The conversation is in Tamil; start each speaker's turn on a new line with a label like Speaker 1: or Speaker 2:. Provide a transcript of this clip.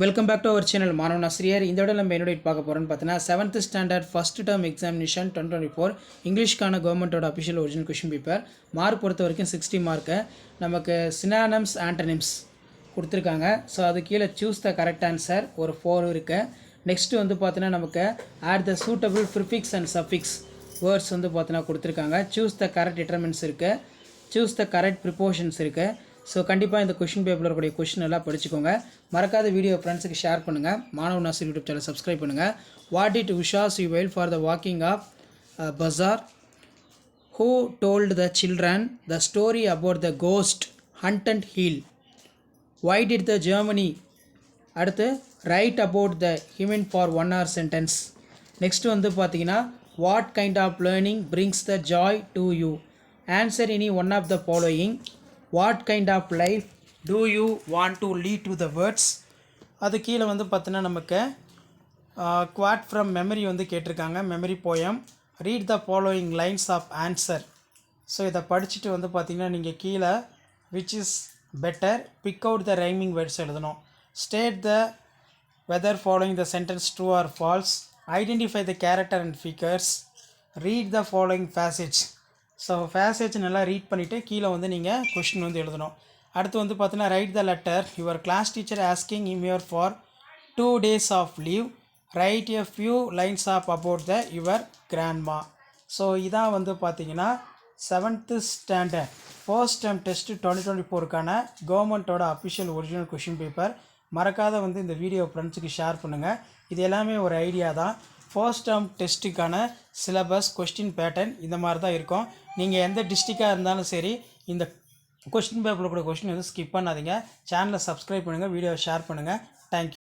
Speaker 1: Welcome back to our channel மாணவன் ஆசிரியர். இந்த விட நம்ம என்னோட பார்க்க போகிறோன்னு பார்த்தீங்கன்னா 7th standard first term examination 2024 இங்கிலீஷ்க்கான கவர்மெண்ட்டோட official original question paper. Mark பொறுத்த வரைக்கும் 60 மார்க்கு. நமக்கு சினானம்ஸ் ஆண்டனிம்ஸ் கொடுத்துருக்காங்க. ஸோ அது கீழே சூஸ் த கரெக்ட் ஆன்சர் ஒரு 4 இருக்குது. நெக்ஸ்ட்டு வந்து பார்த்தீங்கன்னா நமக்கு add the suitable prefix and suffix words வந்து பார்த்தீங்கன்னா கொடுத்துருக்காங்க. சூஸ் த கரெக்ட் டிட்டர்மெண்ட்ஸ் இருக்குது, சூஸ் த கரெக்ட் ப்ரிப்போர்ஷன்ஸ் இருக்குது. ஸோ கண்டிப்பாக இந்த கொஷின் பேப்பரில் இருக்கக்கூடிய கொஷின் எல்லாம் படிச்சுக்கோங்க. மறக்காத வீடியோ ஃப்ரெண்ட்ஸுக்கு ஷேர் பண்ணுங்கள். மாணவன் ஆசிரியர் யூடியூப் சேனல் சப்ஸ்கிரைப் பண்ணுங்கள். What did Usha see well for the walking of bazaar? Who told the children the story about the ghost hunt and heel? Why did the Germany? அடுத்து write about the human for 1 hour sentence. Next வந்து பார்த்தீங்கன்னா what kind of learning brings the joy to you? Answer any one of the following. What kind of life do you want to lead to the words? அது கீழே வந்து பார்த்தீங்கன்னா நமக்கு குவாட் ஃப்ரம் மெமரி வந்து கேட்டிருக்காங்க. Memory poem. Read the following lines of answer. So இதை படிச்சுட்டு வந்து பார்த்திங்கன்னா நீங்கள் கீழே which is better pick out the rhyming words எழுதணும். State the whether following the sentence true or false. Identify the character and figures. Read the following passage. So passage நல்லா ரீட் பண்ணிவிட்டு கீழே வந்து நீங்கள் கொஷின் வந்து எழுதணும். அடுத்து வந்து பார்த்தீங்கன்னா write the letter your class teacher asking him your for 2 days of leave. Write a few lines of about the your grandma. So இதான் வந்து பார்த்தீங்கன்னா 7th standard first term test 2024க்கான கவர்மெண்ட்டோட அஃபிஷியல் ஒரிஜினல் கொஷின் பேப்பர். மறக்காத வந்து இந்த வீடியோ ஃப்ரெண்ட்ஸுக்கு ஷேர் பண்ணுங்கள். இது எல்லாமே ஒரு ஐடியா தான். ஃபர்ஸ்ட் டேர்ம் டெஸ்ட்டுக்கான சிலபஸ் கொஸ்டின் பேட்டர்ன் இந்த மாதிரி தான் இருக்கும். நீங்கள் எந்த டிஸ்ட்ரிக்டாக இருந்தாலும் சரி இந்த கொஸ்டின் பேப்பரில் கூட கொஸ்டின் வந்து ஸ்கிப் பண்ணாதீங்க. சேனலை சப்ஸ்கிரைப் பண்ணுங்கள், வீடியோவை ஷேர் பண்ணுங்கள். தேங்க்யூ.